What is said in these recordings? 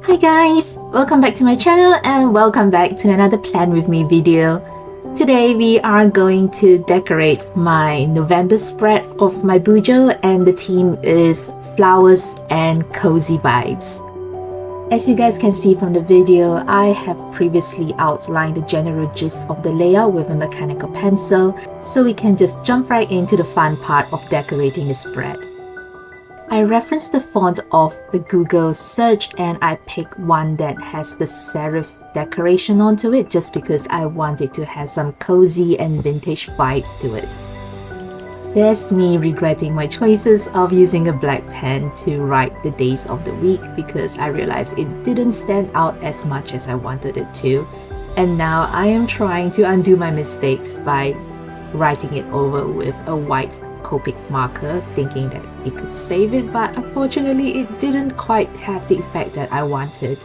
Hi guys! Welcome back to my channel and welcome back to another Plan With Me video. Today we are going to decorate my November spread of my bujo, and the theme is flowers and cozy vibes. As you guys can see from the video, I have previously outlined the general gist of the layout with a mechanical pencil, so we can just jump right into the fun part of decorating the spread. I referenced the font of the Google search and I picked one that has the serif decoration onto it just because I wanted to have some cozy and vintage vibes to it. There's me regretting my choices of using a black pen to write the days of the week because I realized it didn't stand out as much as I wanted it to. And now I am trying to undo my mistakes by writing it over with a white Copic marker, thinking that it could save it, but unfortunately it didn't quite have the effect that I wanted.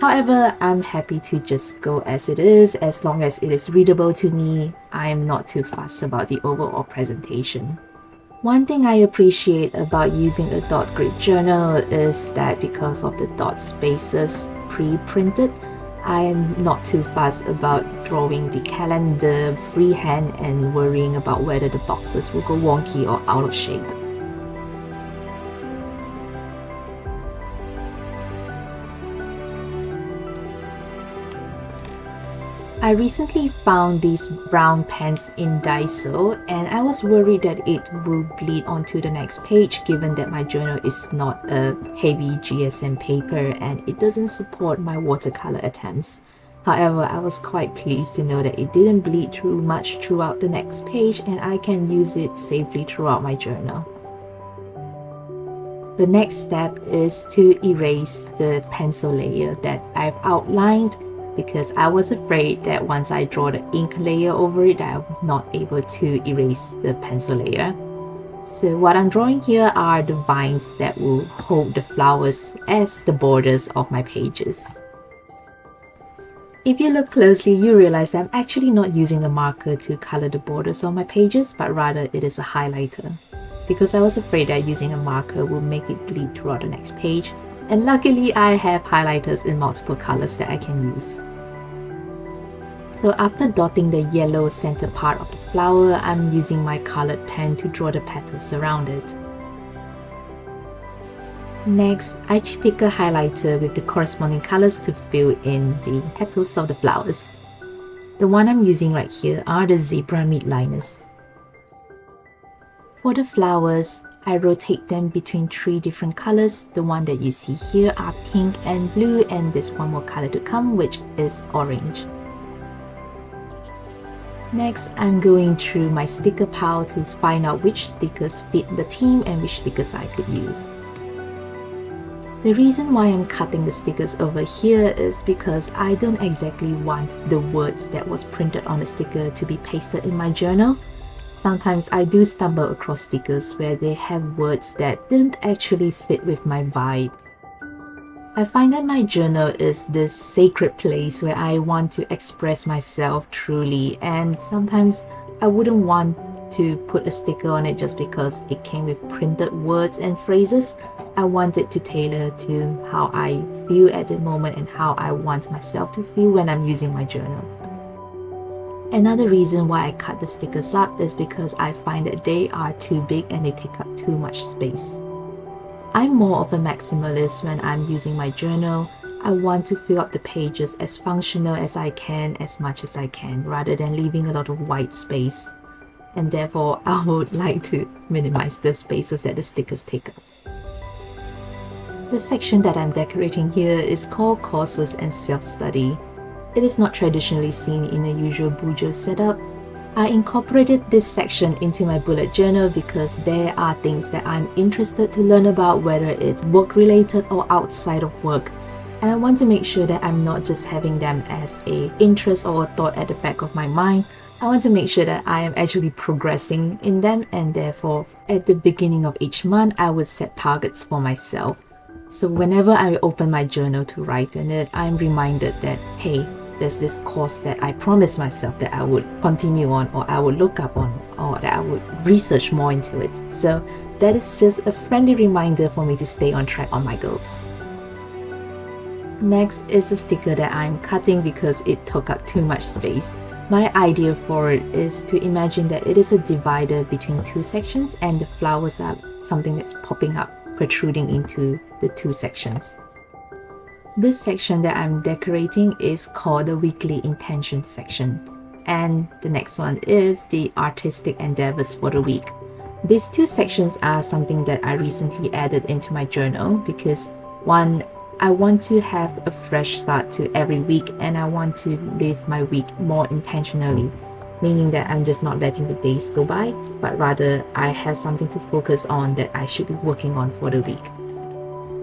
However, I'm happy to just go as it is. As long as it is readable to me, I'm not too fussed about the overall presentation. One thing I appreciate about using a dot grid journal is that because of the dot spaces pre-printed, I'm not too fussed about drawing the calendar freehand and worrying about whether the boxes will go wonky or out of shape. I recently found these brown pens in Daiso and I was worried that it will bleed onto the next page given that my journal is not a heavy GSM paper and it doesn't support my watercolor attempts. However, I was quite pleased to know that it didn't bleed through much throughout the next page and I can use it safely throughout my journal. The next step is to erase the pencil layer that I've outlined, because I was afraid that once I draw the ink layer over it, I'm not able to erase the pencil layer. So what I'm drawing here are the vines that will hold the flowers as the borders of my pages. If you look closely, you realize I'm actually not using a marker to color the borders of my pages, but rather it is a highlighter, because I was afraid that using a marker will make it bleed throughout the next page, and luckily I have highlighters in multiple colors that I can use. So after dotting the yellow center part of the flower, I'm using my colored pen to draw the petals around it. Next, I pick a highlighter with the corresponding colors to fill in the petals of the flowers. The one I'm using right here are the zebra midliners. For the flowers, I rotate them between 3 different colors. The one that you see here are pink and blue, and there's one more color to come, which is orange. Next, I'm going through my sticker pile to find out which stickers fit the theme and which stickers I could use. The reason why I'm cutting the stickers over here is because I don't exactly want the words that was printed on the sticker to be pasted in my journal. Sometimes I do stumble across stickers where they have words that didn't actually fit with my vibe. I find that my journal is this sacred place where I want to express myself truly, and sometimes I wouldn't want to put a sticker on it just because it came with printed words and phrases. I want it to tailor to how I feel at the moment and how I want myself to feel when I'm using my journal. Another reason why I cut the stickers up is because I find that they are too big and they take up too much space. I'm more of a maximalist when I'm using my journal. I want to fill up the pages as functional as I can, as much as I can, rather than leaving a lot of white space. And therefore, I would like to minimize the spaces that the stickers take up. The section that I'm decorating here is called Courses and Self-Study. It is not traditionally seen in a usual bujo setup. I incorporated this section into my bullet journal because there are things that I'm interested to learn about, whether it's work-related or outside of work. And I want to make sure that I'm not just having them as an interest or a thought at the back of my mind. I want to make sure that I am actually progressing in them, and therefore at the beginning of each month, I would set targets for myself. So whenever I open my journal to write in it, I'm reminded that, hey, there's this course that I promised myself that I would continue on, or I would look up on, or that I would research more into it. So that is just a friendly reminder for me to stay on track on my goals. Next is a sticker that I'm cutting because it took up too much space. My idea for it is to imagine that it is a divider between two sections and the flowers are something that's popping up, protruding into the two sections. This section that I'm decorating is called the weekly intention section, and the next one is the artistic endeavors for the week. These two sections are something that I recently added into my journal because one, I want to have a fresh start to every week and I want to live my week more intentionally, meaning that I'm just not letting the days go by, but rather I have something to focus on that I should be working on for the week.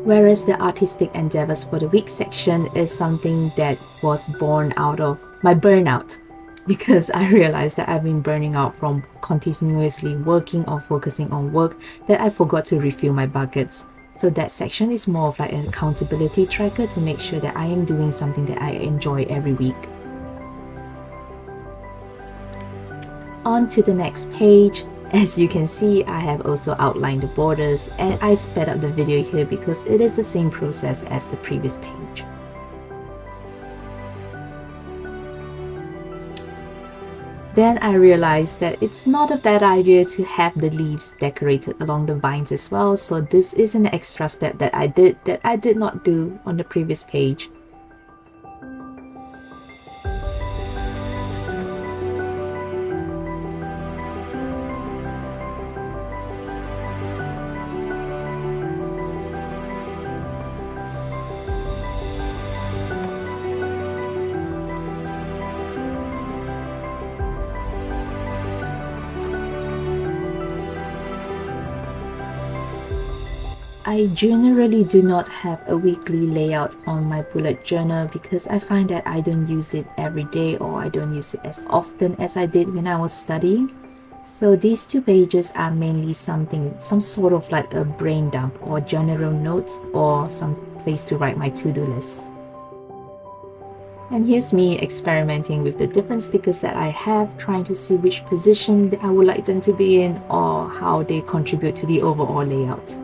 Whereas the artistic endeavors for the week section is something that was born out of my burnout, because I realized that I've been burning out from continuously working or focusing on work that I forgot to refill my buckets. So that section is more of like an accountability tracker to make sure that I am doing something that I enjoy every week. On to the next page. As you can see, I have also outlined the borders and I sped up the video here because it is the same process as the previous page. Then I realized that it's not a bad idea to have the leaves decorated along the vines as well, so this is an extra step that I did not do on the previous page. I generally do not have a weekly layout on my bullet journal because I find that I don't use it every day or I don't use it as often as I did when I was studying. So these two pages are mainly some sort of like a brain dump or general notes or some place to write my to-do list. And here's me experimenting with the different stickers that I have, trying to see which position that I would like them to be in or how they contribute to the overall layout.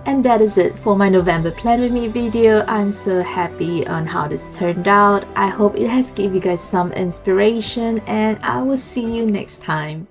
And that is it for my November Plan With Me video. I'm so happy on how this turned out. I hope it has given you guys some inspiration and I will see you next time.